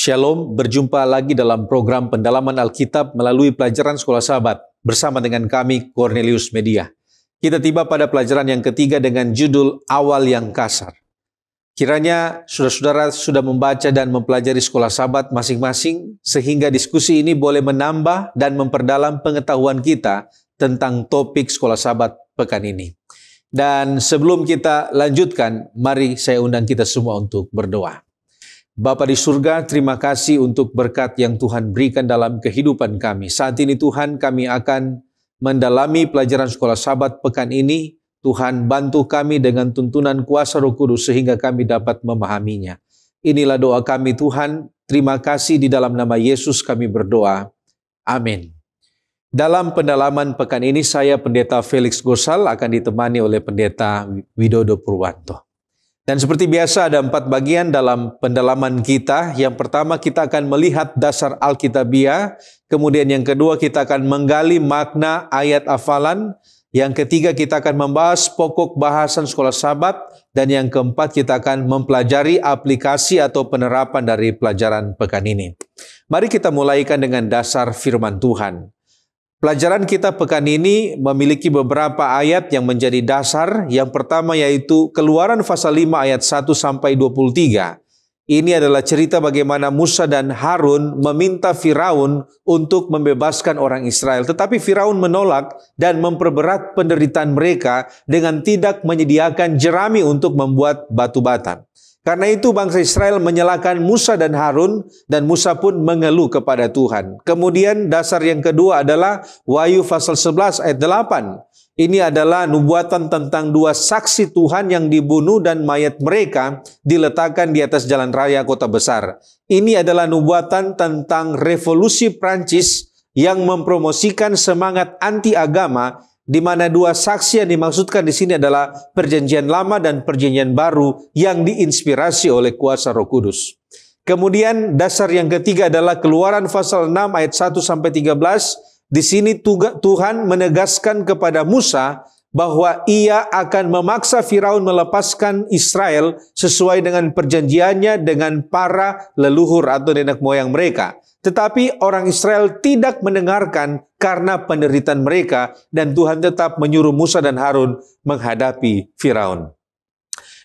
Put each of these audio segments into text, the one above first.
Shalom, berjumpa lagi dalam program pendalaman Alkitab melalui pelajaran Sekolah Sahabat bersama dengan kami Cornelius Media. Kita tiba pada pelajaran yang ketiga dengan judul Awal yang Kasar. Kiranya saudara-saudara sudah membaca dan mempelajari Sekolah Sahabat masing-masing sehingga diskusi ini boleh menambah dan memperdalam pengetahuan kita tentang topik Sekolah Sahabat pekan ini. Dan sebelum kita lanjutkan, mari saya undang kita semua untuk berdoa. Bapa di surga, terima kasih untuk berkat yang Tuhan berikan dalam kehidupan kami. Saat ini Tuhan, kami akan mendalami pelajaran Sekolah Sahabat pekan ini. Tuhan, bantu kami dengan tuntunan kuasa Roh Kudus sehingga kami dapat memahaminya. Inilah doa kami Tuhan. Terima kasih, di dalam nama Yesus kami berdoa. Amin. Dalam pendalaman pekan ini, saya Pendeta Felix Gosal akan ditemani oleh Pendeta Widodo Purwanto. Dan seperti biasa ada 4 bagian dalam pendalaman kita. Yang pertama kita akan melihat dasar Alkitabiah. Kemudian yang kedua kita akan menggali makna ayat hafalan. Yang ketiga kita akan membahas pokok bahasan Sekolah Sahabat. Dan yang keempat kita akan mempelajari aplikasi atau penerapan dari pelajaran pekan ini. Mari kita mulaikan dengan dasar firman Tuhan. Pelajaran kita pekan ini memiliki beberapa ayat yang menjadi dasar. Yang pertama yaitu Keluaran pasal 5 ayat 1 sampai 23. Ini adalah cerita bagaimana Musa dan Harun meminta Firaun untuk membebaskan orang Israel. Tetapi Firaun menolak dan memperberat penderitaan mereka dengan tidak menyediakan jerami untuk membuat batu bata. Karena itu bangsa Israel menyalahkan Musa dan Harun dan Musa pun mengeluh kepada Tuhan. Kemudian dasar yang kedua adalah Wahyu pasal 11 ayat 8. Ini adalah nubuatan tentang 2 saksi Tuhan yang dibunuh dan mayat mereka diletakkan di atas jalan raya kota besar. Ini adalah nubuatan tentang revolusi Prancis yang mempromosikan semangat anti agama, di mana 2 saksi yang dimaksudkan di sini adalah Perjanjian Lama dan Perjanjian Baru yang diinspirasi oleh kuasa Roh Kudus. Kemudian dasar yang ketiga adalah Keluaran pasal 6 ayat 1 sampai 13. Di sini Tuhan menegaskan kepada Musa bahwa ia akan memaksa Firaun melepaskan Israel sesuai dengan perjanjiannya dengan para leluhur atau nenek moyang mereka. Tetapi orang Israel tidak mendengarkan karena penderitaan mereka dan Tuhan tetap menyuruh Musa dan Harun menghadapi Firaun.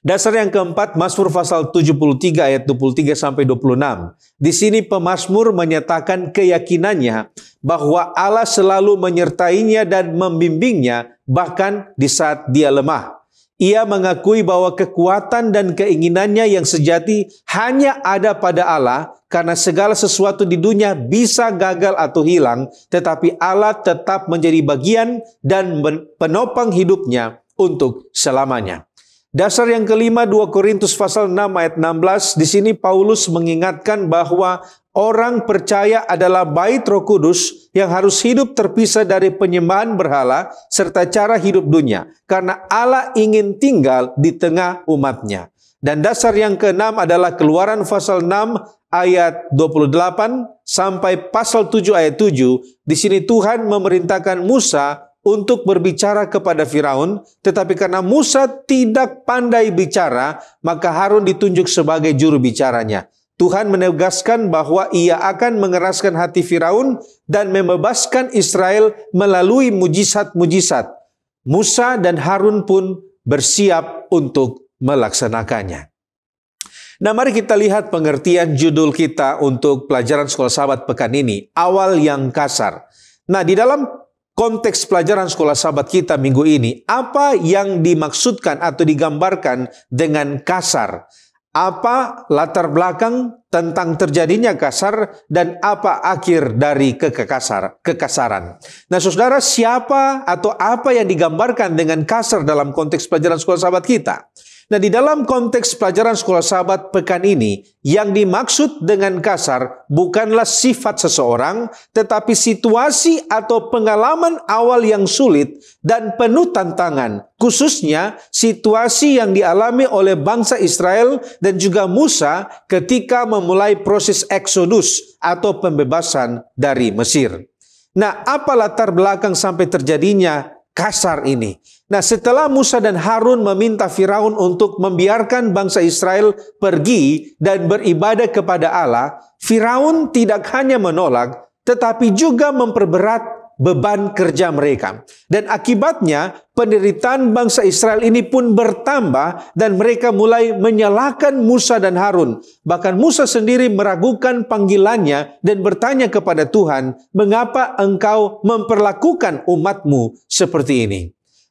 Dasar yang keempat, Mazmur pasal 73 ayat 23 sampai 26. Di sini pemazmur menyatakan keyakinannya bahwa Allah selalu menyertainya dan membimbingnya bahkan di saat dia lemah. Ia mengakui bahwa kekuatan dan keinginannya yang sejati hanya ada pada Allah karena segala sesuatu di dunia bisa gagal atau hilang, tetapi Allah tetap menjadi bagian dan penopang hidupnya untuk selamanya. Dasar yang kelima 2 Korintus pasal 6 ayat 16, di sini Paulus mengingatkan bahwa orang percaya adalah bait Roh Kudus yang harus hidup terpisah dari penyembahan berhala serta cara hidup dunia, karena Allah ingin tinggal di tengah umatnya. Dan dasar yang keenam adalah Keluaran pasal 6 ayat 28 sampai pasal 7 ayat 7. Di sini Tuhan memerintahkan Musa untuk berbicara kepada Firaun, tetapi karena Musa tidak pandai bicara, maka Harun ditunjuk sebagai juru bicaranya. Tuhan menegaskan bahwa ia akan mengeraskan hati Firaun dan membebaskan Israel melalui mujizat-mujizat. Musa dan Harun pun bersiap untuk melaksanakannya. Nah, mari kita lihat pengertian judul kita untuk pelajaran Sekolah Sahabat pekan ini, Awal yang Kasar. Nah, di dalam konteks pelajaran Sekolah Sahabat kita minggu ini, apa yang dimaksudkan atau digambarkan dengan kasar? Apa latar belakang tentang terjadinya kasar dan apa akhir dari kekasaran? Nah, saudara, siapa atau apa yang digambarkan dengan kasar dalam konteks pelajaran Sekolah Sahabat kita? Nah, di dalam konteks pelajaran Sekolah Sahabat pekan ini, yang dimaksud dengan kasar bukanlah sifat seseorang, tetapi situasi atau pengalaman awal yang sulit dan penuh tantangan. Khususnya situasi yang dialami oleh bangsa Israel dan juga Musa ketika memulai proses eksodus atau pembebasan dari Mesir. Nah, apa latar belakang sampai terjadinya kasar ini. Nah, setelah Musa dan Harun meminta Firaun untuk membiarkan bangsa Israel pergi dan beribadah kepada Allah, Firaun tidak hanya menolak, tetapi juga memperberat beban kerja mereka. Dan akibatnya penderitaan bangsa Israel ini pun bertambah dan mereka mulai menyalahkan Musa dan Harun. Bahkan Musa sendiri meragukan panggilannya dan bertanya kepada Tuhan, "Mengapa engkau memperlakukan umatmu seperti ini?"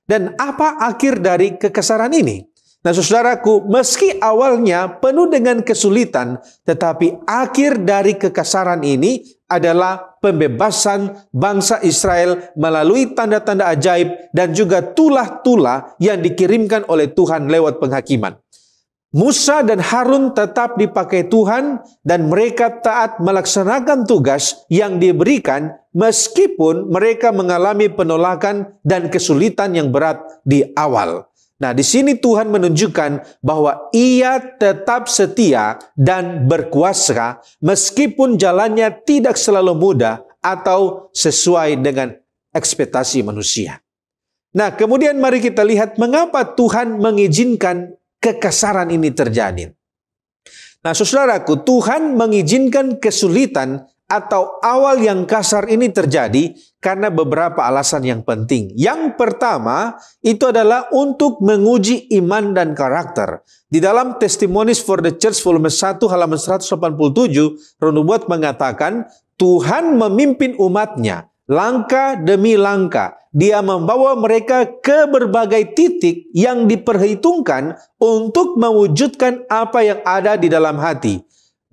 Dan apa akhir dari kekesaran ini? Nah, saudaraku, meski awalnya penuh dengan kesulitan, tetapi akhir dari kekasaran ini adalah pembebasan bangsa Israel melalui tanda-tanda ajaib dan juga tulah-tulah yang dikirimkan oleh Tuhan lewat penghakiman. Musa dan Harun tetap dipakai Tuhan dan mereka taat melaksanakan tugas yang diberikan meskipun mereka mengalami penolakan dan kesulitan yang berat di awal. Nah, di sini Tuhan menunjukkan bahwa Ia tetap setia dan berkuasa meskipun jalannya tidak selalu mudah atau sesuai dengan ekspektasi manusia. Nah, kemudian mari kita lihat mengapa Tuhan mengizinkan kekasaran ini terjadi. Nah, saudaraku, Tuhan mengizinkan kesulitan atau awal yang kasar ini terjadi karena beberapa alasan yang penting. Yang pertama, itu adalah untuk menguji iman dan karakter. Di dalam Testimonies for the Church volume 1 halaman 187, Ronubot mengatakan, Tuhan memimpin umatnya langkah demi langkah. Dia membawa mereka ke berbagai titik yang diperhitungkan untuk mewujudkan apa yang ada di dalam hati.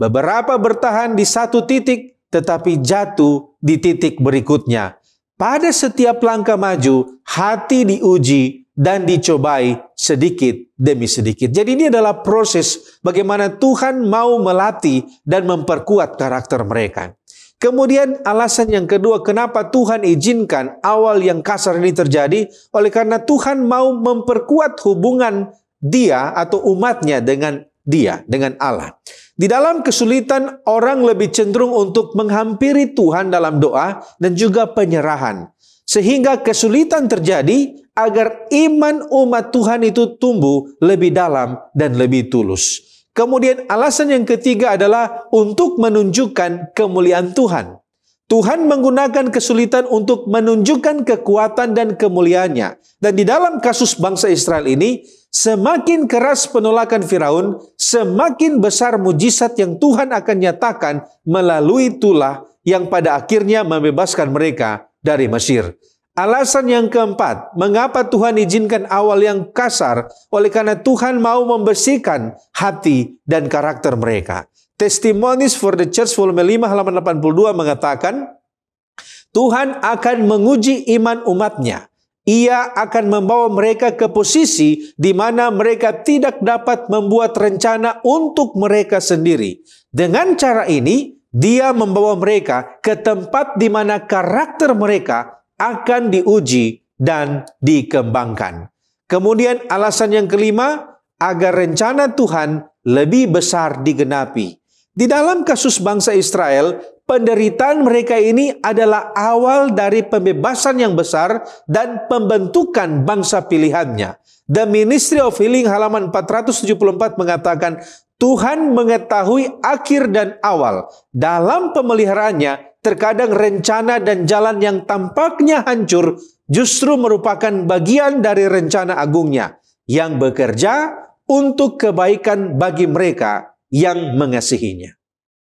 Beberapa bertahan di satu titik, tetapi jatuh di titik berikutnya. Pada setiap langkah maju, hati diuji dan dicobai sedikit demi sedikit. Jadi ini adalah proses bagaimana Tuhan mau melatih dan memperkuat karakter mereka. Kemudian alasan yang kedua, kenapa Tuhan izinkan awal yang kasar ini terjadi? Oleh karena Tuhan mau memperkuat hubungan dia atau umatnya dengan dia, dengan Allah. Di dalam kesulitan, orang lebih cenderung untuk menghampiri Tuhan dalam doa dan juga penyerahan. Sehingga kesulitan terjadi agar iman umat Tuhan itu tumbuh lebih dalam dan lebih tulus. Kemudian alasan yang ketiga adalah untuk menunjukkan kemuliaan Tuhan. Tuhan menggunakan kesulitan untuk menunjukkan kekuatan dan kemuliaannya. Dan di dalam kasus bangsa Israel ini, semakin keras penolakan Firaun, semakin besar mujizat yang Tuhan akan nyatakan melalui tulah yang pada akhirnya membebaskan mereka dari Mesir. Alasan yang keempat, mengapa Tuhan izinkan awal yang kasar? Oleh karena Tuhan mau membersihkan hati dan karakter mereka. Testimonies for the Church volume 5 halaman 82 mengatakan, Tuhan akan menguji iman umatnya. Ia akan membawa mereka ke posisi di mana mereka tidak dapat membuat rencana untuk mereka sendiri. Dengan cara ini, Dia membawa mereka ke tempat di mana karakter mereka akan diuji dan dikembangkan. Kemudian alasan yang kelima, agar rencana Tuhan lebih besar digenapi. Di dalam kasus bangsa Israel, penderitaan mereka ini adalah awal dari pembebasan yang besar dan pembentukan bangsa pilihannya. The Ministry of Healing halaman 474 mengatakan, Tuhan mengetahui akhir dan awal. Dalam pemeliharaannya, terkadang rencana dan jalan yang tampaknya hancur justru merupakan bagian dari rencana agungnya yang bekerja untuk kebaikan bagi mereka yang mengasihinya.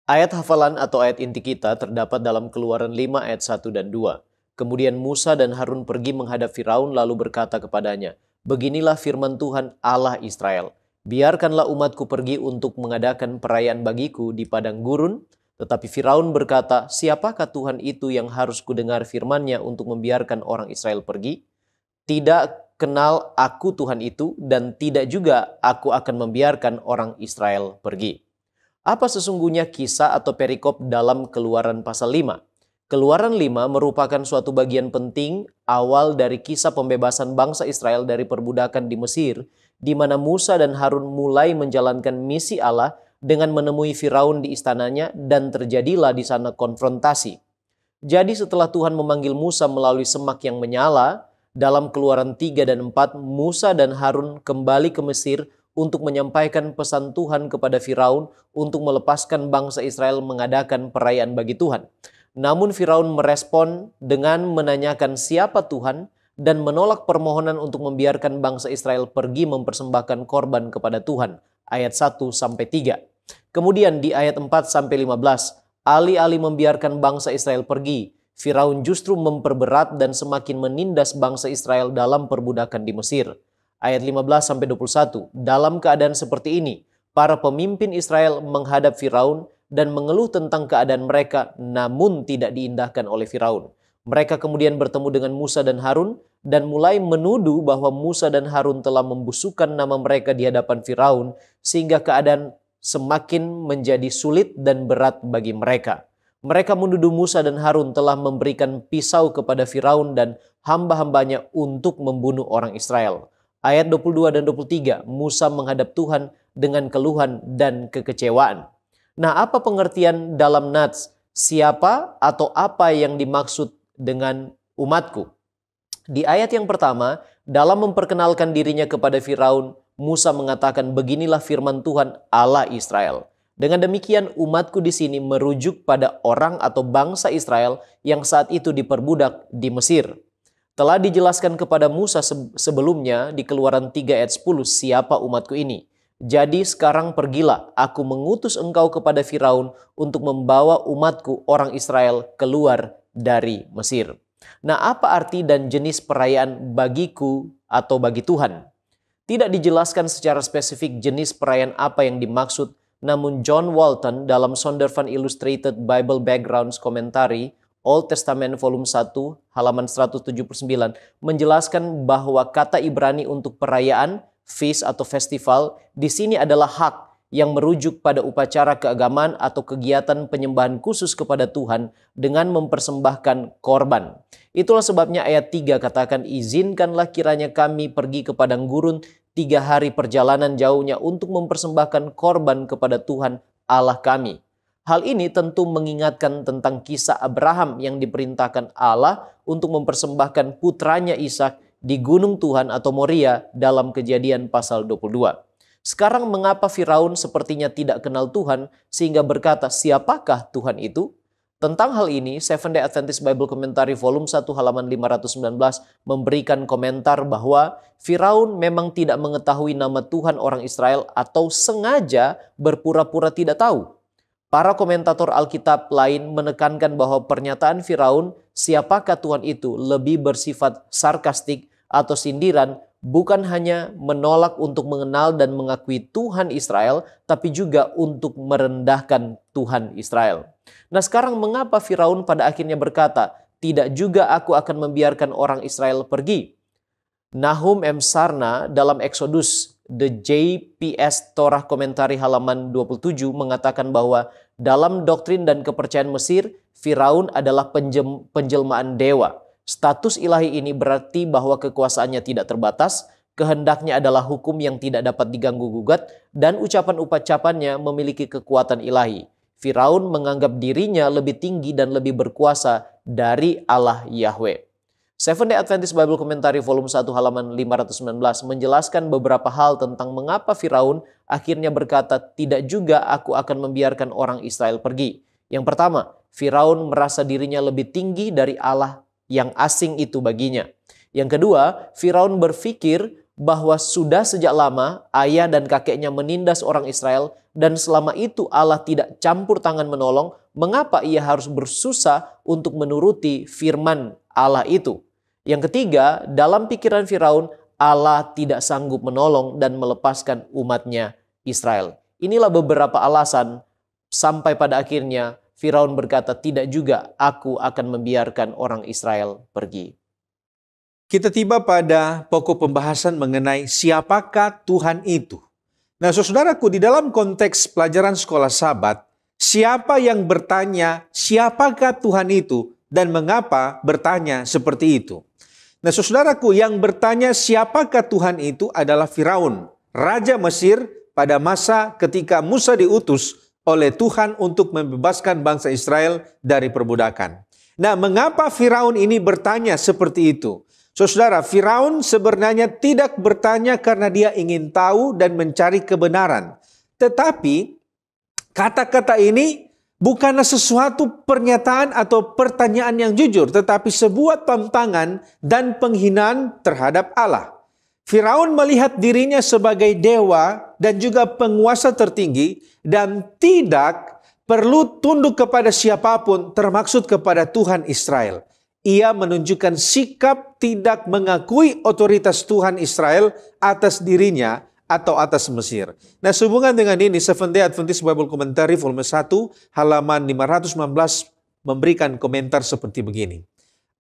Ayat hafalan atau ayat inti kita terdapat dalam Keluaran 5 ayat 1 dan 2. Kemudian Musa dan Harun pergi menghadap Firaun lalu berkata kepadanya, "Beginilah firman Tuhan Allah Israel. Biarkanlah umatku pergi untuk mengadakan perayaan bagiku di padang gurun." Tetapi Firaun berkata, "Siapakah Tuhan itu yang harus kudengar firman-Nya untuk membiarkan orang Israel pergi? Tidak kenal aku Tuhan itu, dan tidak juga aku akan membiarkan orang Israel pergi." Apa sesungguhnya kisah atau perikop dalam Keluaran pasal 5? Keluaran 5 merupakan suatu bagian penting awal dari kisah pembebasan bangsa Israel dari perbudakan di Mesir, di mana Musa dan Harun mulai menjalankan misi Allah dengan menemui Firaun di istananya, dan terjadilah di sana konfrontasi. Jadi setelah Tuhan memanggil Musa melalui semak yang menyala, Dalam Keluaran 3 dan 4, Musa dan Harun kembali ke Mesir untuk menyampaikan pesan Tuhan kepada Firaun untuk melepaskan bangsa Israel mengadakan perayaan bagi Tuhan. Namun Firaun merespon dengan menanyakan siapa Tuhan dan menolak permohonan untuk membiarkan bangsa Israel pergi mempersembahkan korban kepada Tuhan. Ayat 1-3. Kemudian di ayat 4-15, alih-alih membiarkan bangsa Israel pergi, Firaun justru memperberat dan semakin menindas bangsa Israel dalam perbudakan di Mesir. Ayat 15-21, dalam keadaan seperti ini, para pemimpin Israel menghadap Firaun dan mengeluh tentang keadaan mereka, namun tidak diindahkan oleh Firaun. Mereka kemudian bertemu dengan Musa dan Harun dan mulai menuduh bahwa Musa dan Harun telah membusukkan nama mereka di hadapan Firaun, sehingga keadaan semakin menjadi sulit dan berat bagi mereka. Mereka menuduh Musa dan Harun telah memberikan pisau kepada Firaun dan hamba-hambanya untuk membunuh orang Israel. Ayat 22 dan 23, Musa menghadap Tuhan dengan keluhan dan kekecewaan. Nah, apa pengertian dalam nats? Siapa atau apa yang dimaksud dengan umatku? Di ayat yang pertama, dalam memperkenalkan dirinya kepada Firaun, Musa mengatakan, beginilah firman Tuhan Allah Israel. Dengan demikian, umatku di sini merujuk pada orang atau bangsa Israel yang saat itu diperbudak di Mesir. Telah dijelaskan kepada Musa sebelumnya di Keluaran 3 ayat 10, siapa umatku ini. Jadi sekarang pergilah, aku mengutus engkau kepada Firaun untuk membawa umatku orang Israel keluar dari Mesir. Nah, apa arti dan jenis perayaan bagiku atau bagi Tuhan? Tidak dijelaskan secara spesifik jenis perayaan apa yang dimaksud, namun John Walton dalam Zondervan Illustrated Bible Backgrounds Commentary Old Testament volume 1 halaman 179 menjelaskan bahwa kata Ibrani untuk perayaan, feast atau festival di sini adalah hak yang merujuk pada upacara keagamaan atau kegiatan penyembahan khusus kepada Tuhan dengan mempersembahkan korban. Itulah sebabnya ayat 3 katakan, izinkanlah kiranya kami pergi ke padang gurun 3 hari perjalanan jauhnya untuk mempersembahkan korban kepada Tuhan Allah kami. Hal ini tentu mengingatkan tentang kisah Abraham yang diperintahkan Allah untuk mempersembahkan putranya Ishak di gunung Tuhan atau Moria dalam Kejadian pasal 22. Sekarang mengapa Firaun sepertinya tidak kenal Tuhan sehingga berkata, siapakah Tuhan itu? Tentang hal ini, Seventh-day Adventist Bible Commentary volume 1 halaman 519 memberikan komentar bahwa Firaun memang tidak mengetahui nama Tuhan orang Israel atau sengaja berpura-pura tidak tahu. Para komentator Alkitab lain menekankan bahwa pernyataan Firaun, siapakah Tuhan itu, lebih bersifat sarkastik atau sindiran, bukan hanya menolak untuk mengenal dan mengakui Tuhan Israel, tapi juga untuk merendahkan Tuhan Israel. Nah, sekarang mengapa Firaun pada akhirnya berkata, tidak juga aku akan membiarkan orang Israel pergi? Nahum M. Sarna dalam Exodus The JPS Torah Komentari halaman 27 mengatakan bahwa dalam doktrin dan kepercayaan Mesir, Firaun adalah penjelmaan dewa. Status ilahi ini berarti bahwa kekuasaannya tidak terbatas, kehendaknya adalah hukum yang tidak dapat diganggu-gugat, dan ucapan-ucapannya memiliki kekuatan ilahi. Firaun menganggap dirinya lebih tinggi dan lebih berkuasa dari Allah Yahweh. Seventh-day Adventist Bible Commentary volume 1 halaman 519 menjelaskan beberapa hal tentang mengapa Firaun akhirnya berkata, tidak juga aku akan membiarkan orang Israel pergi. Yang pertama, Firaun merasa dirinya lebih tinggi dari Allah yang asing itu baginya. Yang kedua, Firaun berpikir bahwa sudah sejak lama ayah dan kakeknya menindas orang Israel dan selama itu Allah tidak campur tangan menolong, mengapa ia harus bersusah untuk menuruti firman Allah itu? Yang ketiga, dalam pikiran Firaun, Allah tidak sanggup menolong dan melepaskan umatnya Israel. Inilah beberapa alasan sampai pada akhirnya Firaun berkata, tidak juga aku akan membiarkan orang Israel pergi. Kita tiba pada pokok pembahasan mengenai siapakah Tuhan itu. Nah, saudaraku, di dalam konteks pelajaran sekolah Sabat, siapa yang bertanya siapakah Tuhan itu dan mengapa bertanya seperti itu? Nah, saudaraku, yang bertanya siapakah Tuhan itu adalah Firaun, Raja Mesir pada masa ketika Musa diutus oleh Tuhan untuk membebaskan bangsa Israel dari perbudakan. Nah, mengapa Firaun ini bertanya seperti itu? Saudara, Firaun sebenarnya tidak bertanya karena dia ingin tahu dan mencari kebenaran. Tetapi kata-kata ini bukanlah sesuatu pernyataan atau pertanyaan yang jujur, tetapi sebuah tantangan dan penghinaan terhadap Allah. Firaun melihat dirinya sebagai dewa dan juga penguasa tertinggi dan tidak perlu tunduk kepada siapapun, termaksud kepada Tuhan Israel. Ia menunjukkan sikap tidak mengakui otoritas Tuhan Israel atas dirinya atau atas Mesir. Nah, sehubungan dengan ini, Seventh-day Adventist Bible Commentary volume 1 halaman 519 memberikan komentar seperti begini.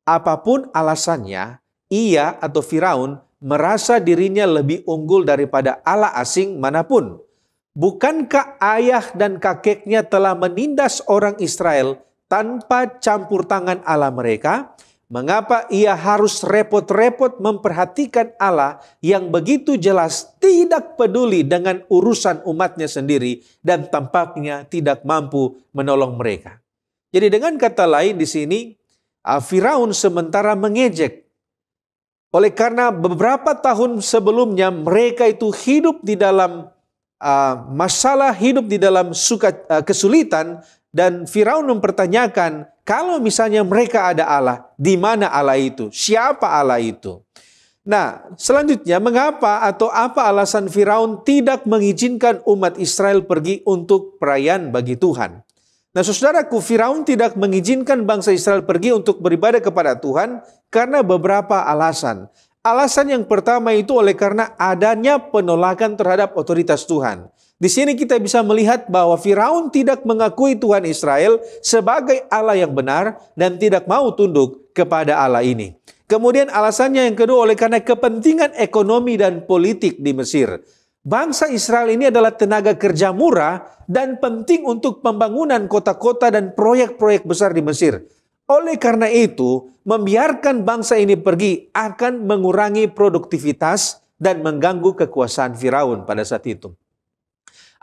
Apapun alasannya, ia atau Firaun merasa dirinya lebih unggul daripada Allah asing manapun. Bukankah ayah dan kakeknya telah menindas orang Israel tanpa campur tangan Allah mereka? Mengapa ia harus repot-repot memperhatikan Allah yang begitu jelas tidak peduli dengan urusan umatnya sendiri dan tampaknya tidak mampu menolong mereka? Jadi dengan kata lain di sini, Firaun sementara mengejek. Oleh karena beberapa tahun sebelumnya mereka itu hidup di dalam masalah, hidup di dalam kesulitan, dan Firaun mempertanyakan, kalau misalnya mereka ada Allah, di mana Allah itu? Siapa Allah itu? Nah, selanjutnya mengapa atau apa alasan Firaun tidak mengizinkan umat Israel pergi untuk perayaan bagi Tuhan? Nah, saudaraku, Firaun tidak mengizinkan bangsa Israel pergi untuk beribadah kepada Tuhan karena beberapa alasan. Alasan yang pertama itu oleh karena adanya penolakan terhadap otoritas Tuhan. Di sini kita bisa melihat bahwa Firaun tidak mengakui Tuhan Israel sebagai Allah yang benar dan tidak mau tunduk kepada Allah ini. Kemudian alasannya yang kedua oleh karena kepentingan ekonomi dan politik di Mesir. Bangsa Israel ini adalah tenaga kerja murah dan penting untuk pembangunan kota-kota dan proyek-proyek besar di Mesir. Oleh karena itu, membiarkan bangsa ini pergi akan mengurangi produktivitas dan mengganggu kekuasaan Firaun pada saat itu.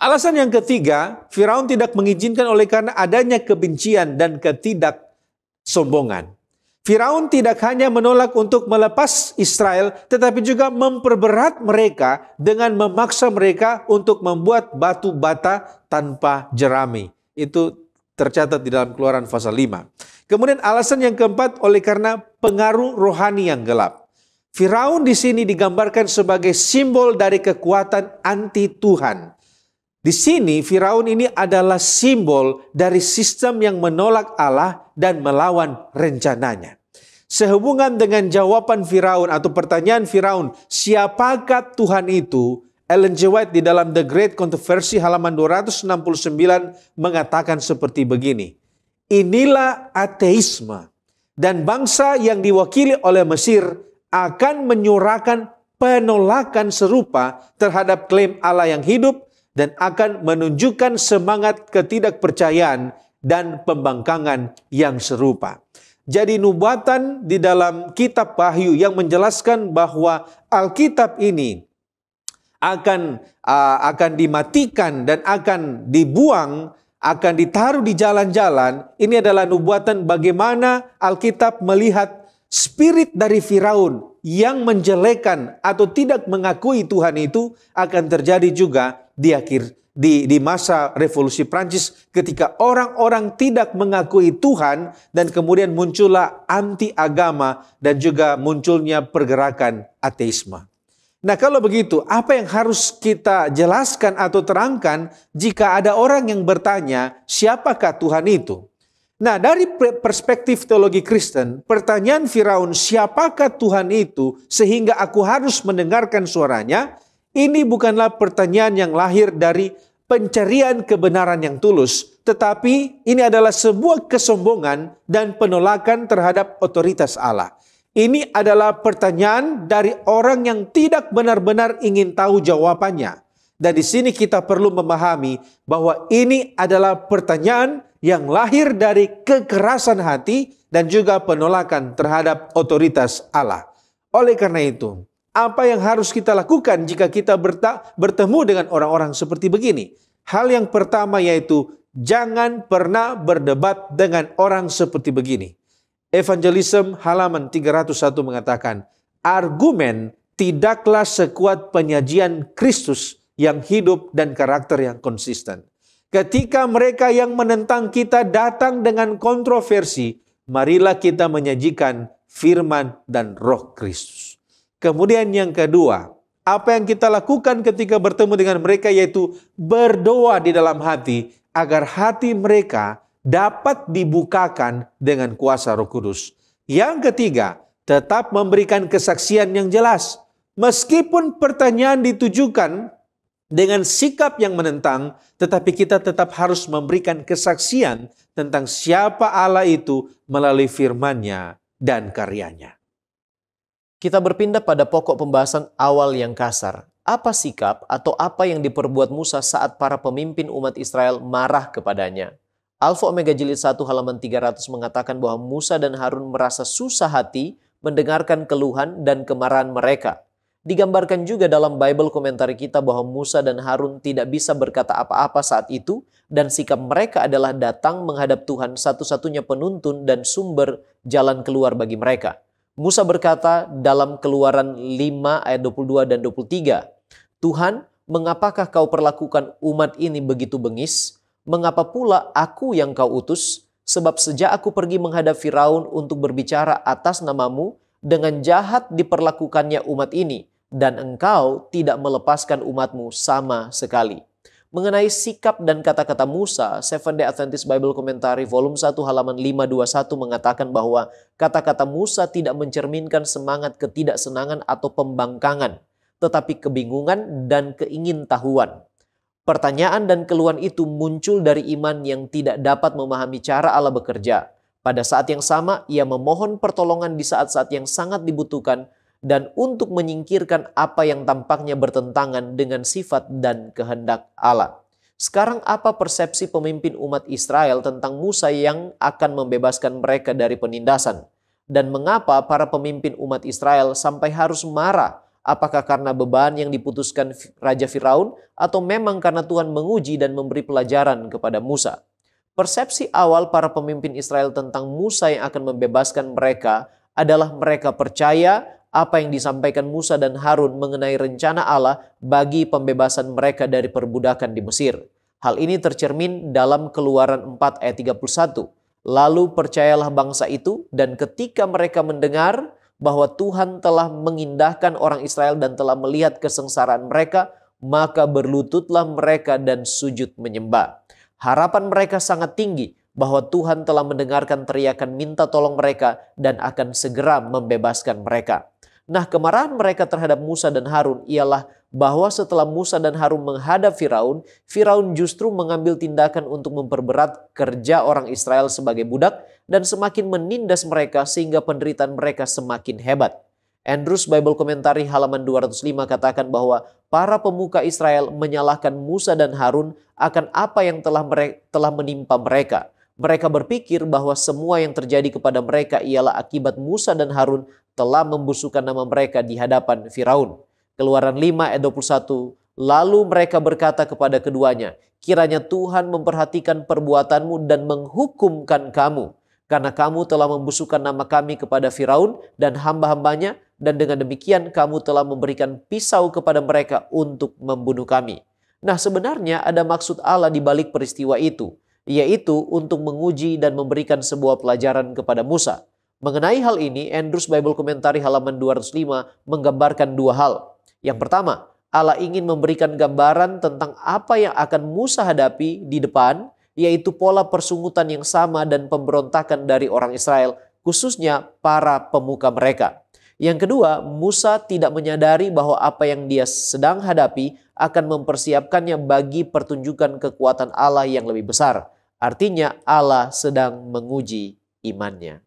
Alasan yang ketiga, Firaun tidak mengizinkan oleh karena adanya kebencian dan ketidaksombongan. Firaun tidak hanya menolak untuk melepas Israel, tetapi juga memperberat mereka dengan memaksa mereka untuk membuat batu bata tanpa jerami. Itu tercatat di dalam Keluaran pasal 5. Kemudian alasan yang keempat oleh karena pengaruh rohani yang gelap. Firaun di sini digambarkan sebagai simbol dari kekuatan anti Tuhan. Di sini Firaun ini adalah simbol dari sistem yang menolak Allah dan melawan rencananya. Sehubungan dengan jawaban Firaun atau pertanyaan Firaun, siapakah Tuhan itu? Ellen G. White di dalam The Great Controversy halaman 269 mengatakan seperti begini. Inilah ateisme dan bangsa yang diwakili oleh Mesir akan menyuarakan penolakan serupa terhadap klaim Allah yang hidup dan akan menunjukkan semangat ketidakpercayaan dan pembangkangan yang serupa. Jadi nubuatan di dalam kitab Wahyu yang menjelaskan bahwa Alkitab ini akan dimatikan dan akan dibuang, akan ditaruh di jalan-jalan. Ini adalah nubuatan bagaimana Alkitab melihat spirit dari Firaun yang menjelekan atau tidak mengakui Tuhan itu akan terjadi juga di masa revolusi Prancis ketika orang-orang tidak mengakui Tuhan dan kemudian muncullah anti agama dan juga munculnya pergerakan ateisme. Nah, kalau begitu, apa yang harus kita jelaskan atau terangkan jika ada orang yang bertanya, siapakah Tuhan itu? Nah, dari perspektif teologi Kristen, pertanyaan Firaun, siapakah Tuhan itu sehingga aku harus mendengarkan suaranya? Ini bukanlah pertanyaan yang lahir dari pencarian kebenaran yang tulus, tetapi ini adalah sebuah kesombongan dan penolakan terhadap otoritas Allah. Ini adalah pertanyaan dari orang yang tidak benar-benar ingin tahu jawabannya. Dan di sini kita perlu memahami bahwa ini adalah pertanyaan yang lahir dari kekerasan hati dan juga penolakan terhadap otoritas Allah. Oleh karena itu, apa yang harus kita lakukan jika kita bertemu dengan orang-orang seperti begini? Hal yang pertama yaitu jangan pernah berdebat dengan orang seperti begini. Evangelism halaman 301 mengatakan, argumen tidaklah sekuat penyajian Kristus yang hidup dan karakter yang konsisten. Ketika mereka yang menentang kita datang dengan kontroversi, marilah kita menyajikan firman dan roh Kristus. Kemudian yang kedua, apa yang kita lakukan ketika bertemu dengan mereka yaitu berdoa di dalam hati agar hati mereka dapat dibukakan dengan kuasa Roh Kudus. Yang ketiga, tetap memberikan kesaksian yang jelas. Meskipun pertanyaan ditujukan dengan sikap yang menentang, tetapi kita tetap harus memberikan kesaksian tentang siapa Allah itu melalui firman-Nya dan karyanya. Kita berpindah pada pokok pembahasan awal yang kasar. Apa sikap atau apa yang diperbuat Musa saat para pemimpin umat Israel marah kepadanya? Alfa Omega Jilid 1 halaman 300 mengatakan bahwa Musa dan Harun merasa susah hati mendengarkan keluhan dan kemarahan mereka. Digambarkan juga dalam Bible komentari kita bahwa Musa dan Harun tidak bisa berkata apa-apa saat itu dan sikap mereka adalah datang menghadap Tuhan, satu-satunya penuntun dan sumber jalan keluar bagi mereka. Musa berkata dalam Keluaran 5 ayat 22 dan 23, "Tuhan, mengapakah kau perlakukan umat ini begitu bengis? Mengapa pula aku yang kau utus? Sebab sejak aku pergi menghadap Firaun untuk berbicara atas namamu, dengan jahat diperlakukannya umat ini, dan engkau tidak melepaskan umatmu sama sekali." Mengenai sikap dan kata-kata Musa, Seventh-day Adventist Bible Commentary volume 1 halaman 521 mengatakan bahwa kata-kata Musa tidak mencerminkan semangat ketidaksenangan atau pembangkangan, tetapi kebingungan dan keingintahuan. Pertanyaan dan keluhan itu muncul dari iman yang tidak dapat memahami cara Allah bekerja. Pada saat yang sama, ia memohon pertolongan di saat-saat yang sangat dibutuhkan dan untuk menyingkirkan apa yang tampaknya bertentangan dengan sifat dan kehendak Allah. Sekarang apa persepsi pemimpin umat Israel tentang Musa yang akan membebaskan mereka dari penindasan? Dan mengapa para pemimpin umat Israel sampai harus marah? Apakah karena beban yang diputuskan Raja Firaun atau memang karena Tuhan menguji dan memberi pelajaran kepada Musa? Persepsi awal para pemimpin Israel tentang Musa yang akan membebaskan mereka adalah mereka percaya apa yang disampaikan Musa dan Harun mengenai rencana Allah bagi pembebasan mereka dari perbudakan di Mesir. Hal ini tercermin dalam Keluaran 4 ayat 31. Lalu percayalah bangsa itu, dan ketika mereka mendengar bahwa Tuhan telah mengindahkan orang Israel dan telah melihat kesengsaraan mereka, maka berlututlah mereka dan sujud menyembah. Harapan mereka sangat tinggi bahwa Tuhan telah mendengarkan teriakan minta tolong mereka dan akan segera membebaskan mereka. Nah, kemarahan mereka terhadap Musa dan Harun ialah bahwa setelah Musa dan Harun menghadap Firaun, Firaun justru mengambil tindakan untuk memperberat kerja orang Israel sebagai budak dan semakin menindas mereka sehingga penderitaan mereka semakin hebat. Andrews Bible Commentary halaman 205 katakan bahwa para pemuka Israel menyalahkan Musa dan Harun akan apa yang telah menimpa mereka. Mereka berpikir bahwa semua yang terjadi kepada mereka ialah akibat Musa dan Harun telah membusukkan nama mereka di hadapan Firaun. Keluaran 5 ayat 21, lalu mereka berkata kepada keduanya, "Kiranya Tuhan memperhatikan perbuatanmu dan menghukumkan kamu, karena kamu telah membusukkan nama kami kepada Firaun dan hamba-hambanya, dan dengan demikian kamu telah memberikan pisau kepada mereka untuk membunuh kami." Nah, sebenarnya ada maksud Allah di balik peristiwa itu, yaitu untuk menguji dan memberikan sebuah pelajaran kepada Musa. Mengenai hal ini, Andrews Bible Commentary halaman 205 menggambarkan dua hal. Yang pertama, Allah ingin memberikan gambaran tentang apa yang akan Musa hadapi di depan, yaitu pola persungutan yang sama dan pemberontakan dari orang Israel, khususnya para pemuka mereka. Yang kedua, Musa tidak menyadari bahwa apa yang dia sedang hadapi akan mempersiapkannya bagi pertunjukan kekuatan Allah yang lebih besar. Artinya Allah sedang menguji imannya.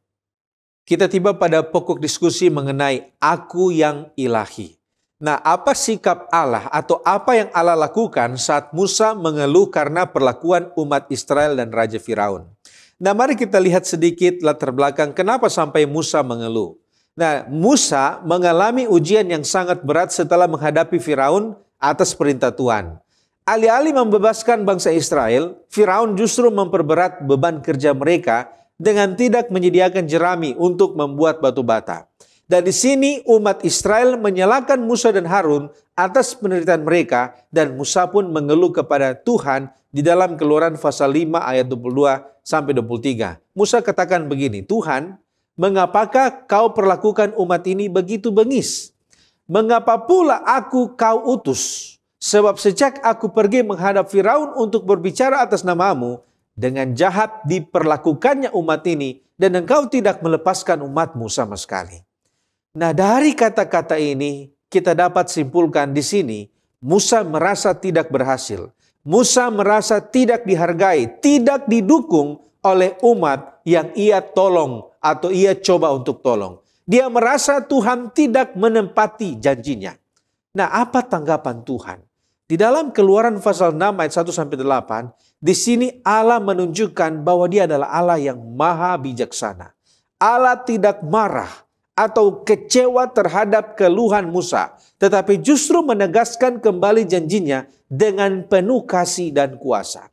Kita tiba pada pokok diskusi mengenai aku yang ilahi. Nah, apa sikap Allah atau apa yang Allah lakukan saat Musa mengeluh karena perlakuan umat Israel dan Raja Firaun? Nah, mari kita lihat sedikit latar belakang kenapa sampai Musa mengeluh. Nah, Musa mengalami ujian yang sangat berat setelah menghadapi Firaun atas perintah Tuhan. Alih-alih membebaskan bangsa Israel, Firaun justru memperberat beban kerja mereka dengan tidak menyediakan jerami untuk membuat batu bata. Dan di sini umat Israel menyalahkan Musa dan Harun atas penderitaan mereka, dan Musa pun mengeluh kepada Tuhan di dalam Keluaran pasal 5 ayat 22 sampai 23. Musa katakan begini, Tuhan, mengapakah kau perlakukan umat ini begitu bengis? Mengapa pula aku kau utus? Sebab sejak aku pergi menghadap Firaun untuk berbicara atas namamu, dengan jahat diperlakukannya umat ini, dan engkau tidak melepaskan umatmu sama sekali. Nah, dari kata-kata ini kita dapat simpulkan di sini Musa merasa tidak berhasil. Musa merasa tidak dihargai, tidak didukung oleh umat yang ia tolong atau ia coba untuk tolong. Dia merasa Tuhan tidak menempati janjinya. Nah, apa tanggapan Tuhan? Di dalam Keluaran pasal 6 ayat 1 sampai 8, di sini Allah menunjukkan bahwa Dia adalah Allah yang maha bijaksana. Allah tidak marah atau kecewa terhadap keluhan Musa, tetapi justru menegaskan kembali janjinya dengan penuh kasih dan kuasa.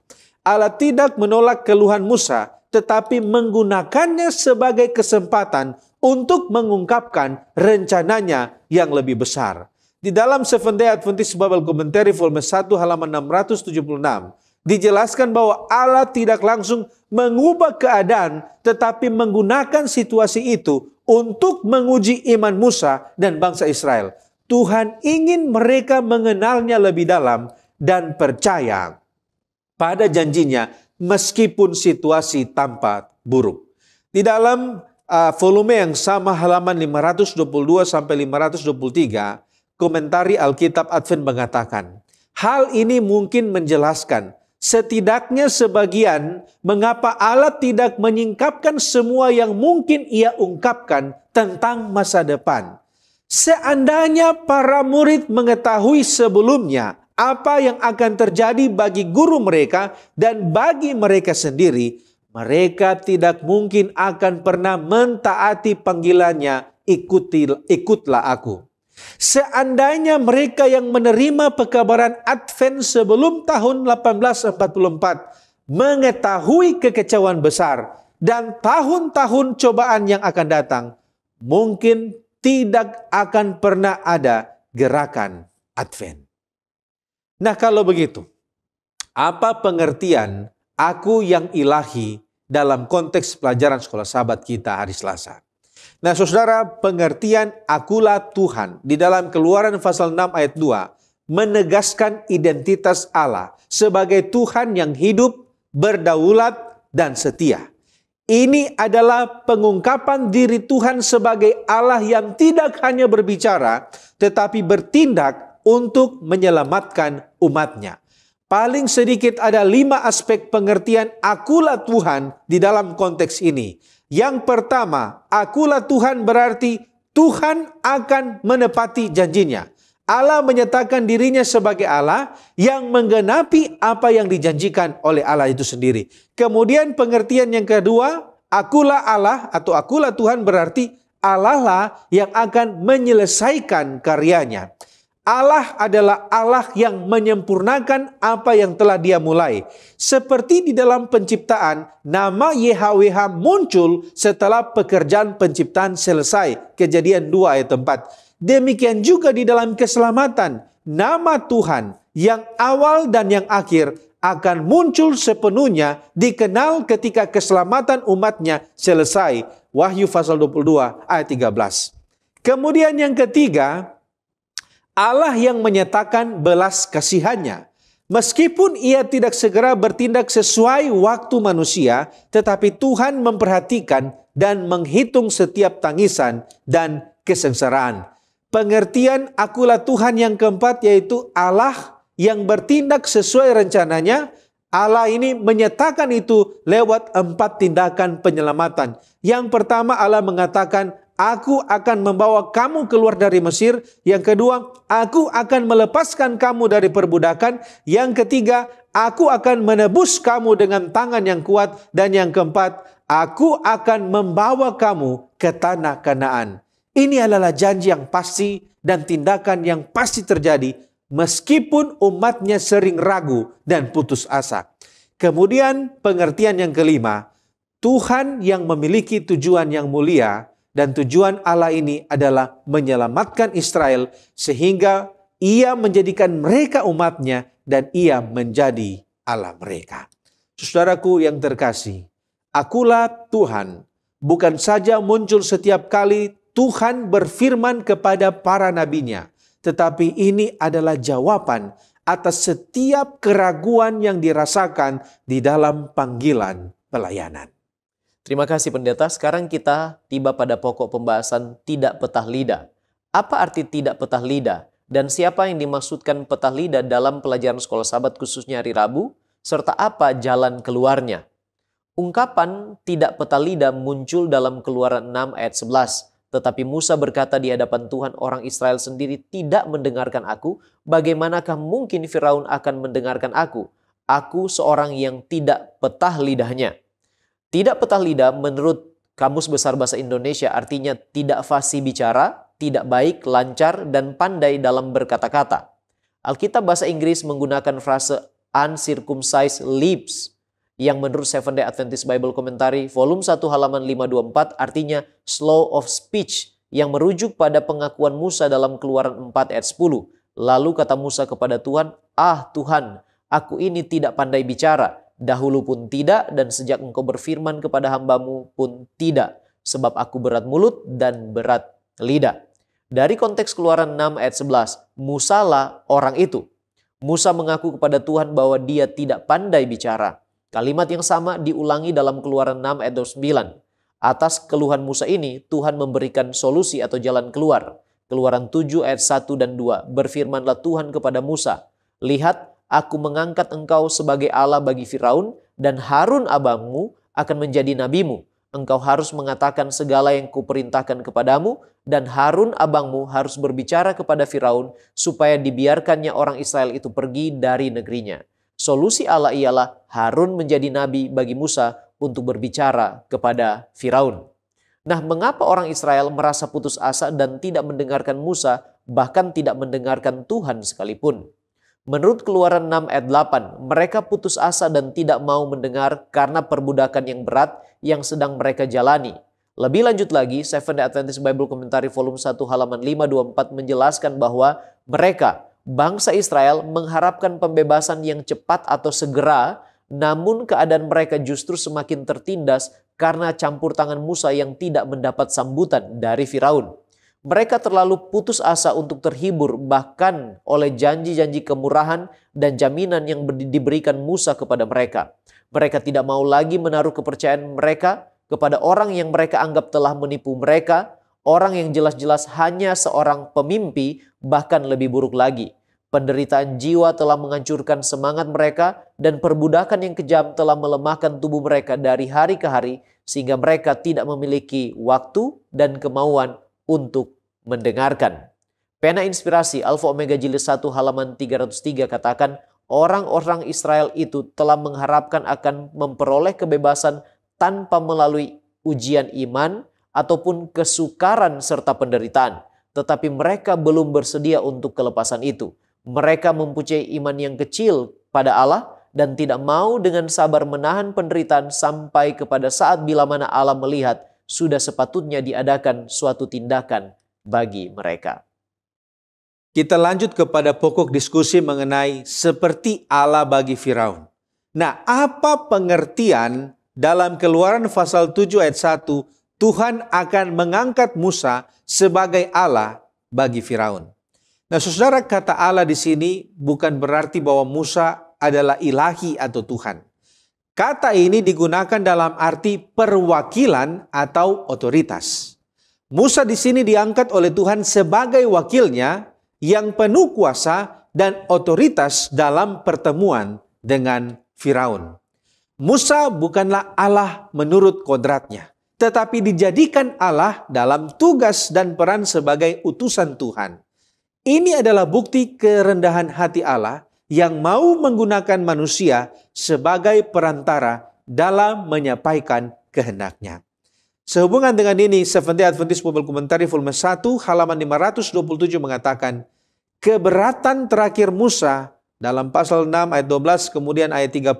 Allah tidak menolak keluhan Musa, tetapi menggunakannya sebagai kesempatan untuk mengungkapkan rencananya yang lebih besar. Di dalam Seventh Day Adventist Bible Commentary volume 1 halaman 676, dijelaskan bahwa Allah tidak langsung mengubah keadaan, tetapi menggunakan situasi itu untuk menguji iman Musa dan bangsa Israel. Tuhan ingin mereka mengenalnya lebih dalam dan percaya pada janjinya meskipun situasi tampak buruk. Di dalam volume yang sama halaman 522 sampai 523, komentari Alkitab Advent mengatakan, hal ini mungkin menjelaskan setidaknya sebagian mengapa Allah tidak menyingkapkan semua yang mungkin Ia ungkapkan tentang masa depan. Seandainya para murid mengetahui sebelumnya apa yang akan terjadi bagi guru mereka dan bagi mereka sendiri, mereka tidak mungkin akan pernah mentaati panggilannya, ikutlah aku. Seandainya mereka yang menerima pekabaran Advent sebelum tahun 1844 mengetahui kekecewaan besar dan tahun-tahun cobaan yang akan datang, mungkin tidak akan pernah ada gerakan Advent. Nah, kalau begitu, apa pengertian aku yang ilahi dalam konteks pelajaran sekolah sahabat kita hari Selasa? Nah, saudara, pengertian akulah Tuhan di dalam Keluaran pasal 6 ayat 2 menegaskan identitas Allah sebagai Tuhan yang hidup, berdaulat, dan setia. Ini adalah pengungkapan diri Tuhan sebagai Allah yang tidak hanya berbicara, tetapi bertindak untuk menyelamatkan umatnya. Paling sedikit ada 5 aspek pengertian akulah Tuhan di dalam konteks ini. Yang pertama, akulah Tuhan berarti Tuhan akan menepati janjinya. Allah menyatakan dirinya sebagai Allah yang menggenapi apa yang dijanjikan oleh Allah itu sendiri. Kemudian pengertian yang kedua, akulah Allah atau akulah Tuhan berarti Allah lah yang akan menyelesaikan karyanya. Allah adalah Allah yang menyempurnakan apa yang telah Dia mulai. Seperti di dalam penciptaan, nama YHWH muncul setelah pekerjaan penciptaan selesai. Kejadian 2 ayat 4. Demikian juga di dalam keselamatan, nama Tuhan yang awal dan yang akhir akan muncul sepenuhnya dikenal ketika keselamatan umatnya selesai. Wahyu pasal 22 ayat 13. Kemudian yang ketiga, Allah yang menyatakan belas kasihannya. Meskipun Ia tidak segera bertindak sesuai waktu manusia, tetapi Tuhan memperhatikan dan menghitung setiap tangisan dan kesengsaraan. Pengertian akulah Tuhan yang keempat yaitu Allah yang bertindak sesuai rencananya. Allah ini menyatakan itu lewat 4 tindakan penyelamatan. Yang pertama, Allah mengatakan, aku akan membawa kamu keluar dari Mesir. Yang kedua, aku akan melepaskan kamu dari perbudakan. Yang ketiga, aku akan menebus kamu dengan tangan yang kuat. Dan yang keempat, aku akan membawa kamu ke tanah Kanaan. Ini adalah janji yang pasti dan tindakan yang pasti terjadi meskipun umatnya sering ragu dan putus asa. Kemudian pengertian yang kelima, Tuhan yang memiliki tujuan yang mulia Dan tujuan Allah ini adalah menyelamatkan Israel sehingga Ia menjadikan mereka umatnya dan Ia menjadi Allah mereka. Saudaraku yang terkasih, akulah Tuhan bukan saja muncul setiap kali Tuhan berfirman kepada para nabinya, tetapi ini adalah jawaban atas setiap keraguan yang dirasakan di dalam panggilan pelayanan. Terima kasih pendeta. Sekarang kita tiba pada pokok pembahasan tidak petah lidah. Apa arti tidak petah lidah? Dan siapa yang dimaksudkan petah lidah dalam pelajaran sekolah Sabat khususnya hari Rabu? Serta apa jalan keluarnya? Ungkapan tidak petah lidah muncul dalam Keluaran 6 ayat 11. Tetapi Musa berkata di hadapan Tuhan, orang Israel sendiri tidak mendengarkan aku. Bagaimanakah mungkin Firaun akan mendengarkan aku? Aku seorang yang tidak petah lidahnya. Tidak petah lidah menurut Kamus Besar Bahasa Indonesia artinya tidak fasih bicara, tidak baik, lancar, dan pandai dalam berkata-kata. Alkitab Bahasa Inggris menggunakan frase uncircumcised lips yang menurut Seventh-day Adventist Bible Commentary volume 1 halaman 524 artinya slow of speech yang merujuk pada pengakuan Musa dalam Keluaran 4 ayat 10. Lalu kata Musa kepada Tuhan, "Ah Tuhan, aku ini tidak pandai bicara. Dahulu pun tidak, dan sejak engkau berfirman kepada hambamu pun tidak, sebab aku berat mulut dan berat lidah." Dari konteks Keluaran 6 ayat 11, Musa lah orang itu. Musa mengaku kepada Tuhan bahwa dia tidak pandai bicara. Kalimat yang sama diulangi dalam Keluaran 6 ayat 9. Atas keluhan Musa ini, Tuhan memberikan solusi atau jalan keluar. Keluaran 7 ayat 1 dan 2, berfirmanlah Tuhan kepada Musa, "Lihat, aku mengangkat engkau sebagai Allah bagi Firaun, dan Harun abangmu akan menjadi nabimu. Engkau harus mengatakan segala yang kuperintahkan kepadamu, dan Harun abangmu harus berbicara kepada Firaun, supaya dibiarkannya orang Israel itu pergi dari negerinya." Solusi Allah ialah Harun menjadi nabi bagi Musa untuk berbicara kepada Firaun. Nah, mengapa orang Israel merasa putus asa dan tidak mendengarkan Musa, bahkan tidak mendengarkan Tuhan sekalipun? Menurut Keluaran 6 ayat 8, mereka putus asa dan tidak mau mendengar karena perbudakan yang berat yang sedang mereka jalani. Lebih lanjut lagi, Seventh-day Adventist Bible Commentary volume 1 halaman 524 menjelaskan bahwa mereka, bangsa Israel, mengharapkan pembebasan yang cepat atau segera, namun keadaan mereka justru semakin tertindas karena campur tangan Musa yang tidak mendapat sambutan dari Firaun. Mereka terlalu putus asa untuk terhibur bahkan oleh janji-janji kemurahan dan jaminan yang diberikan Musa kepada mereka. Mereka tidak mau lagi menaruh kepercayaan mereka kepada orang yang mereka anggap telah menipu mereka, orang yang jelas-jelas hanya seorang pemimpi, bahkan lebih buruk lagi. Penderitaan jiwa telah menghancurkan semangat mereka dan perbudakan yang kejam telah melemahkan tubuh mereka dari hari ke hari sehingga mereka tidak memiliki waktu dan kemauan untuk mendengarkan. Pena Inspirasi Alfa Omega Jilid 1 halaman 303 katakan, orang-orang Israel itu telah mengharapkan akan memperoleh kebebasan tanpa melalui ujian iman ataupun kesukaran serta penderitaan. Tetapi mereka belum bersedia untuk kelepasan itu. Mereka mempunyai iman yang kecil pada Allah dan tidak mau dengan sabar menahan penderitaan sampai kepada saat bila mana Allah melihat sudah sepatutnya diadakan suatu tindakan bagi mereka. Kita lanjut kepada pokok diskusi mengenai seperti Allah bagi Firaun. Nah, apa pengertian dalam Keluaran pasal 7 ayat 1, Tuhan akan mengangkat Musa sebagai Allah bagi Firaun. Nah, saudara, kata Allah di sini bukan berarti bahwa Musa adalah ilahi atau Tuhan. Kata ini digunakan dalam arti perwakilan atau otoritas. Musa di sini diangkat oleh Tuhan sebagai wakilnya yang penuh kuasa dan otoritas dalam pertemuan dengan Firaun. Musa bukanlah Allah menurut kodratnya, tetapi dijadikan Allah dalam tugas dan peran sebagai utusan Tuhan. Ini adalah bukti kerendahan hati Allah yang mau menggunakan manusia sebagai perantara dalam menyampaikan kehendaknya. Sehubungan dengan ini, Seventh-day Adventist Bible Commentary volume 1 halaman 527 mengatakan, keberatan terakhir Musa dalam pasal 6 ayat 12 kemudian ayat 30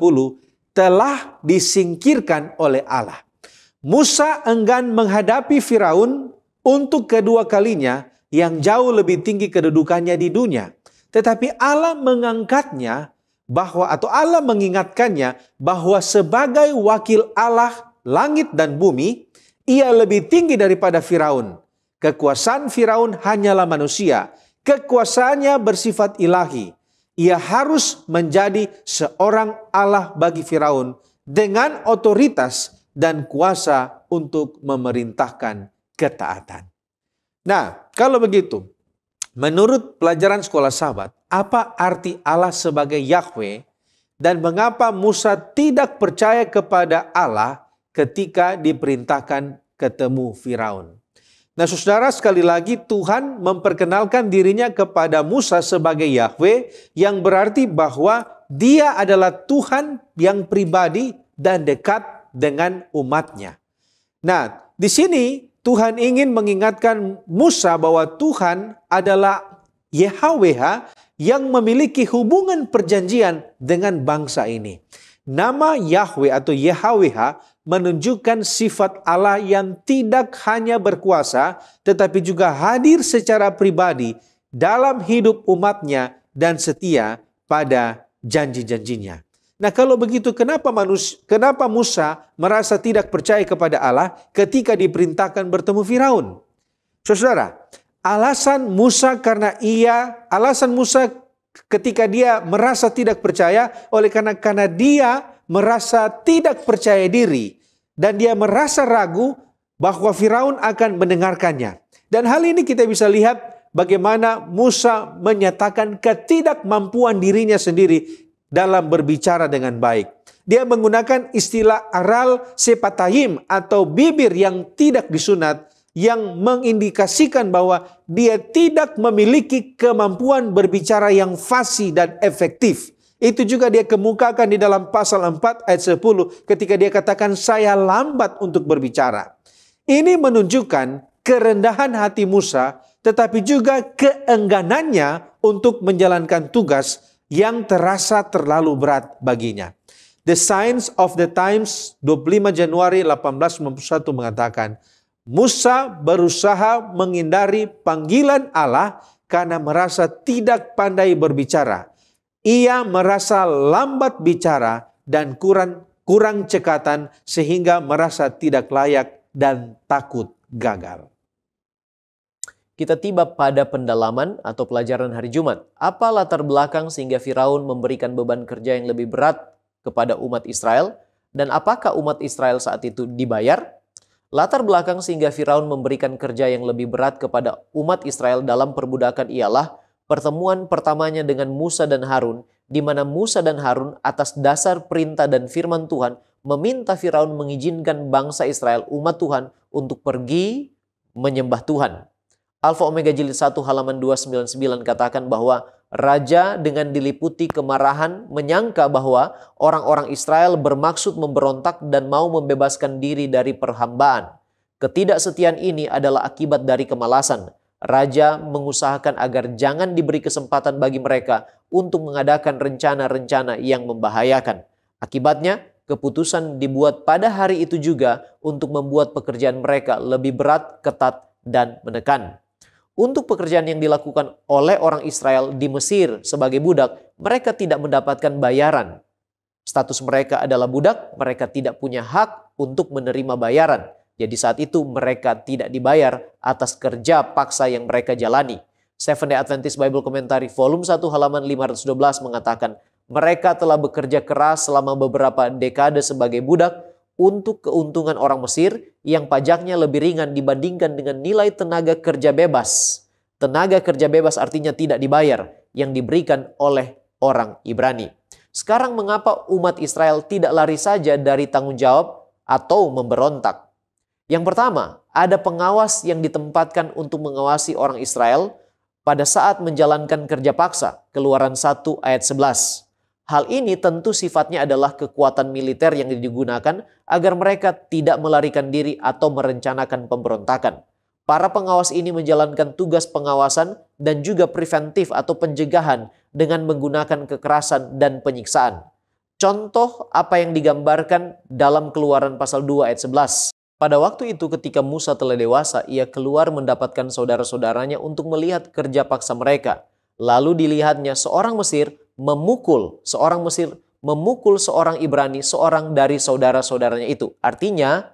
telah disingkirkan oleh Allah. Musa enggan menghadapi Firaun untuk kedua kalinya yang jauh lebih tinggi kedudukannya di dunia. Tetapi Allah mengangkatnya Allah mengingatkannya bahwa sebagai wakil Allah langit dan bumi, ia lebih tinggi daripada Firaun. Kekuasaan Firaun hanyalah manusia. Kekuasaannya bersifat ilahi. Ia harus menjadi seorang Allah bagi Firaun dengan otoritas dan kuasa untuk memerintahkan ketaatan. Nah, kalau begitu, menurut pelajaran sekolah sahabat, apa arti Allah sebagai Yahweh dan mengapa Musa tidak percaya kepada Allah ketika diperintahkan ketemu Firaun? Nah, saudara, sekali lagi Tuhan memperkenalkan dirinya kepada Musa sebagai Yahweh, yang berarti bahwa Dia adalah Tuhan yang pribadi dan dekat dengan umatnya. Nah, di sini Tuhan ingin mengingatkan Musa bahwa Tuhan adalah YHWH yang memiliki hubungan perjanjian dengan bangsa ini. Nama Yahweh atau YHWH menunjukkan sifat Allah yang tidak hanya berkuasa, tetapi juga hadir secara pribadi dalam hidup umatnya dan setia pada janji-janjinya. Nah, kalau begitu kenapa Musa merasa tidak percaya kepada Allah ketika diperintahkan bertemu Firaun? Saudara, alasan Musa ketika dia merasa tidak percaya karena dia merasa tidak percaya diri dan dia merasa ragu bahwa Firaun akan mendengarkannya. Dan hal ini kita bisa lihat bagaimana Musa menyatakan ketidakmampuan dirinya sendiri dalam berbicara dengan baik. Dia menggunakan istilah aral sepatayim atau bibir yang tidak disunat, yang mengindikasikan bahwa dia tidak memiliki kemampuan berbicara yang fasih dan efektif. Itu juga dia kemukakan di dalam pasal 4 ayat 10 ketika dia katakan saya lambat untuk berbicara. Ini menunjukkan kerendahan hati Musa, tetapi juga keengganannya untuk menjalankan tugas yang terasa terlalu berat baginya. The Signs of the Times 25 Januari 1891 mengatakan, Musa berusaha menghindari panggilan Allah karena merasa tidak pandai berbicara. Ia merasa lambat bicara dan kurang cekatan sehingga merasa tidak layak dan takut gagal. Kita tiba pada pendalaman atau pelajaran hari Jumat. Apa latar belakang sehingga Firaun memberikan beban kerja yang lebih berat kepada umat Israel? Dan apakah umat Israel saat itu dibayar? Latar belakang sehingga Firaun memberikan kerja yang lebih berat kepada umat Israel dalam perbudakan ialah pertemuan pertamanya dengan Musa dan Harun, di mana Musa dan Harun atas dasar perintah dan firman Tuhan meminta Firaun mengizinkan bangsa Israel, umat Tuhan, untuk pergi menyembah Tuhan. Alfa Omega Jilid 1 halaman 299 katakan bahwa raja dengan diliputi kemarahan menyangka bahwa orang-orang Israel bermaksud memberontak dan mau membebaskan diri dari perhambaan. Ketidaksetiaan ini adalah akibat dari kemalasan. Raja mengusahakan agar jangan diberi kesempatan bagi mereka untuk mengadakan rencana-rencana yang membahayakan. Akibatnya, keputusan dibuat pada hari itu juga untuk membuat pekerjaan mereka lebih berat, ketat, dan menekan. Untuk pekerjaan yang dilakukan oleh orang Israel di Mesir sebagai budak, mereka tidak mendapatkan bayaran. Status mereka adalah budak, mereka tidak punya hak untuk menerima bayaran. Jadi saat itu mereka tidak dibayar atas kerja paksa yang mereka jalani. Seventh-day Adventist Bible Commentary volume 1 halaman 512 mengatakan, mereka telah bekerja keras selama beberapa dekade sebagai budak untuk keuntungan orang Mesir yang pajaknya lebih ringan dibandingkan dengan nilai tenaga kerja bebas. Tenaga kerja bebas artinya tidak dibayar yang diberikan oleh orang Ibrani. Sekarang mengapa umat Israel tidak lari saja dari tanggung jawab atau memberontak? Yang pertama, ada pengawas yang ditempatkan untuk mengawasi orang Israel pada saat menjalankan kerja paksa. Keluaran 1 ayat 11. Hal ini tentu sifatnya adalah kekuatan militer yang digunakan agar mereka tidak melarikan diri atau merencanakan pemberontakan. Para pengawas ini menjalankan tugas pengawasan dan juga preventif atau pencegahan dengan menggunakan kekerasan dan penyiksaan. Contoh apa yang digambarkan dalam Keluaran pasal 2 ayat 11. Pada waktu itu ketika Musa telah dewasa, ia keluar mendapatkan saudara-saudaranya untuk melihat kerja paksa mereka. Lalu dilihatnya seorang Mesir memukul seorang Ibrani, seorang dari saudara-saudaranya itu. Artinya,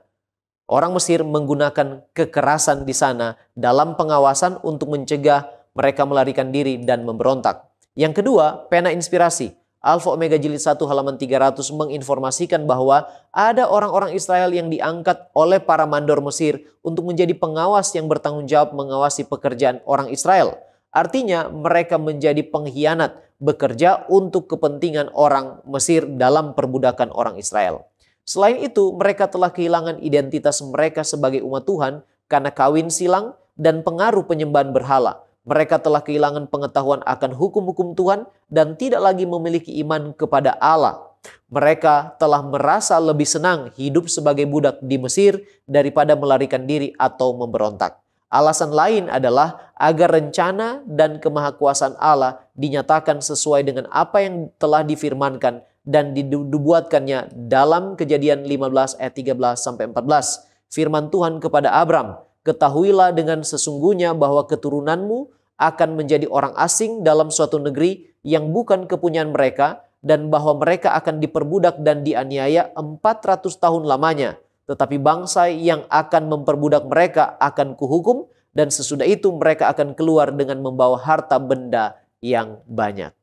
orang Mesir menggunakan kekerasan di sana dalam pengawasan untuk mencegah mereka melarikan diri dan memberontak. Yang kedua, pena inspirasi. Alfa Omega Jilid 1 halaman 300 menginformasikan bahwa ada orang-orang Israel yang diangkat oleh para mandor Mesir untuk menjadi pengawas yang bertanggung jawab mengawasi pekerjaan orang Israel. Artinya mereka menjadi pengkhianat bekerja untuk kepentingan orang Mesir dalam perbudakan orang Israel. Selain itu, mereka telah kehilangan identitas mereka sebagai umat Tuhan karena kawin silang dan pengaruh penyembahan berhala. Mereka telah kehilangan pengetahuan akan hukum-hukum Tuhan dan tidak lagi memiliki iman kepada Allah. Mereka telah merasa lebih senang hidup sebagai budak di Mesir daripada melarikan diri atau memberontak. Alasan lain adalah agar rencana dan kemahakuasaan Allah dinyatakan sesuai dengan apa yang telah difirmankan dan dibuatkannya dalam Kejadian 15 ayat 13-14. Firman Tuhan kepada Abram, "Ketahuilah dengan sesungguhnya bahwa keturunanmu akan menjadi orang asing dalam suatu negeri yang bukan kepunyaan mereka, dan bahwa mereka akan diperbudak dan dianiaya 400 tahun lamanya. Tetapi bangsa yang akan memperbudak mereka akan kuhukum, dan sesudah itu mereka akan keluar dengan membawa harta benda yang banyak."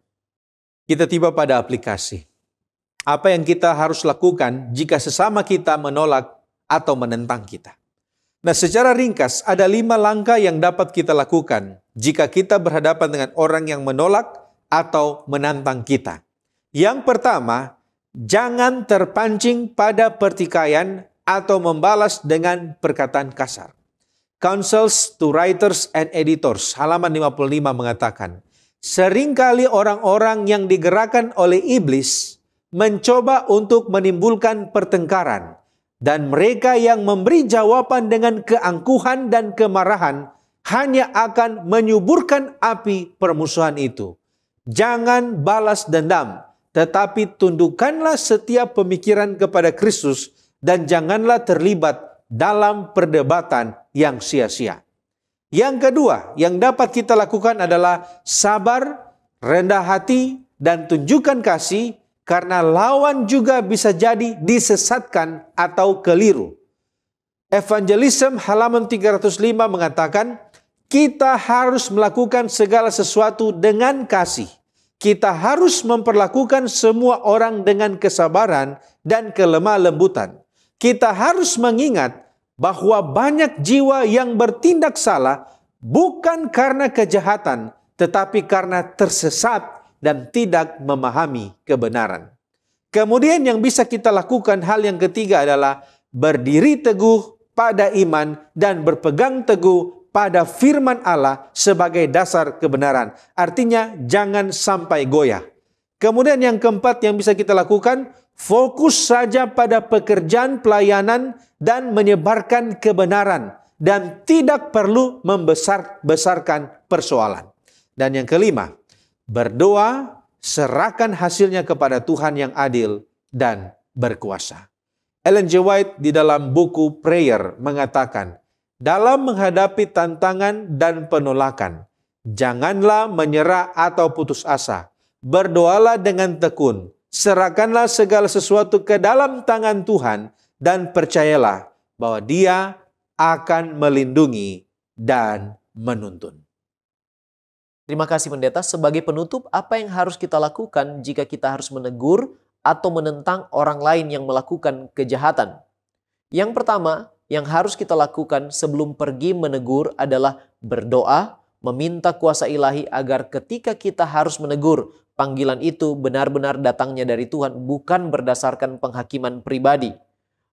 Kita tiba pada aplikasi. Apa yang kita harus lakukan jika sesama kita menolak atau menentang kita? Nah, secara ringkas ada 5 langkah yang dapat kita lakukan jika kita berhadapan dengan orang yang menolak atau menantang kita. Yang pertama, jangan terpancing pada pertikaian atau membalas dengan perkataan kasar. Counsels to Writers and Editors, halaman 55 mengatakan, seringkali orang-orang yang digerakkan oleh iblis mencoba untuk menimbulkan pertengkaran, dan mereka yang memberi jawaban dengan keangkuhan dan kemarahan hanya akan menyuburkan api permusuhan itu. Jangan balas dendam, tetapi tundukkanlah setiap pemikiran kepada Kristus dan janganlah terlibat dalam perdebatan yang sia-sia. Yang kedua yang dapat kita lakukan adalah sabar, rendah hati, dan tunjukkan kasih, karena lawan juga bisa jadi disesatkan atau keliru. Evangelism halaman 305 mengatakan, kita harus melakukan segala sesuatu dengan kasih. Kita harus memperlakukan semua orang dengan kesabaran dan kelemah lembutan. Kita harus mengingat bahwa banyak jiwa yang bertindak salah bukan karena kejahatan, tetapi karena tersesat dan tidak memahami kebenaran. Kemudian yang bisa kita lakukan, hal yang ketiga adalah berdiri teguh pada iman dan berpegang teguh pada firman Allah sebagai dasar kebenaran. Artinya jangan sampai goyah. Kemudian yang keempat yang bisa kita lakukan, fokus saja pada pekerjaan pelayanan dan menyebarkan kebenaran dan tidak perlu membesar-besarkan persoalan. Dan yang kelima, berdoa, serahkan hasilnya kepada Tuhan yang adil dan berkuasa. Ellen G. White di dalam buku Prayer mengatakan, dalam menghadapi tantangan dan penolakan, janganlah menyerah atau putus asa. Berdoalah dengan tekun, serahkanlah segala sesuatu ke dalam tangan Tuhan, dan percayalah bahwa Dia akan melindungi dan menuntun. Terima kasih Pendeta. Sebagai penutup, apa yang harus kita lakukan jika kita harus menegur atau menentang orang lain yang melakukan kejahatan? Yang pertama, yang harus kita lakukan sebelum pergi menegur adalah berdoa, meminta kuasa ilahi agar ketika kita harus menegur, panggilan itu benar-benar datangnya dari Tuhan, bukan berdasarkan penghakiman pribadi.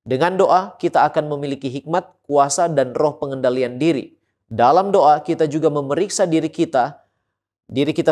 Dengan doa, kita akan memiliki hikmat, kuasa, dan roh pengendalian diri. Dalam doa, kita juga memeriksa diri kita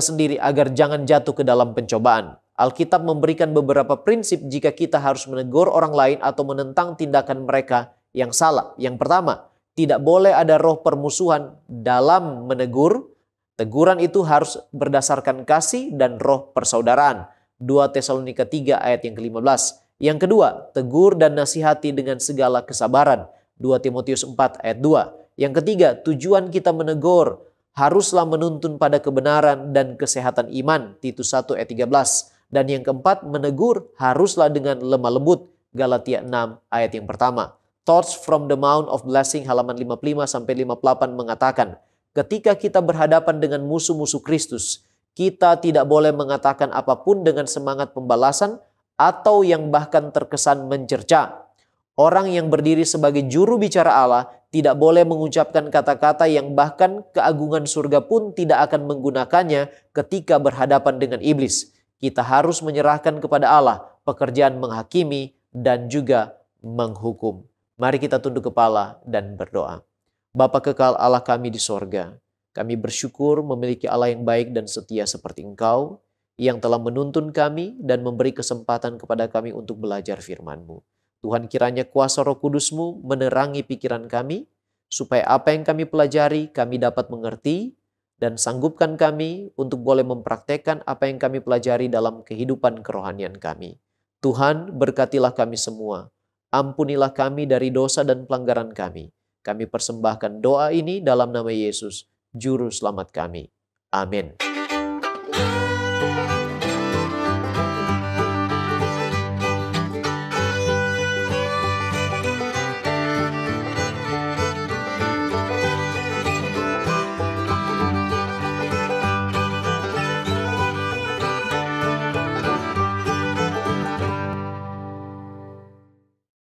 sendiri agar jangan jatuh ke dalam pencobaan. Alkitab memberikan beberapa prinsip jika kita harus menegur orang lain atau menentang tindakan mereka yang salah. Yang pertama, tidak boleh ada roh permusuhan dalam menegur. Teguran itu harus berdasarkan kasih dan roh persaudaraan. 2 Tesalonika 3 ayat yang ke-15. Yang kedua, tegur dan nasihati dengan segala kesabaran. 2 Timotius 4 ayat 2. Yang ketiga, tujuan kita menegur haruslah menuntun pada kebenaran dan kesehatan iman, Titus 1 ayat 13. Dan yang keempat, menegur haruslah dengan lemah lembut, Galatia 6 ayat yang pertama. Thoughts from the Mount of Blessing halaman 55-58 mengatakan, ketika kita berhadapan dengan musuh-musuh Kristus, kita tidak boleh mengatakan apapun dengan semangat pembalasan atau yang bahkan terkesan mencerca. Orang yang berdiri sebagai juru bicara Allah tidak boleh mengucapkan kata-kata yang bahkan keagungan surga pun tidak akan menggunakannya ketika berhadapan dengan iblis. Kita harus menyerahkan kepada Allah pekerjaan menghakimi dan juga menghukum. Mari kita tunduk kepala dan berdoa. Bapa kekal Allah kami di sorga, kami bersyukur memiliki Allah yang baik dan setia seperti Engkau, yang telah menuntun kami dan memberi kesempatan kepada kami untuk belajar firman-Mu. Tuhan, kiranya kuasa Roh Kudus-Mu menerangi pikiran kami, supaya apa yang kami pelajari kami dapat mengerti, dan sanggupkan kami untuk boleh mempraktekkan apa yang kami pelajari dalam kehidupan kerohanian kami. Tuhan, berkatilah kami semua. Ampunilah kami dari dosa dan pelanggaran kami. Kami persembahkan doa ini dalam nama Yesus, Juru Selamat kami. Amin.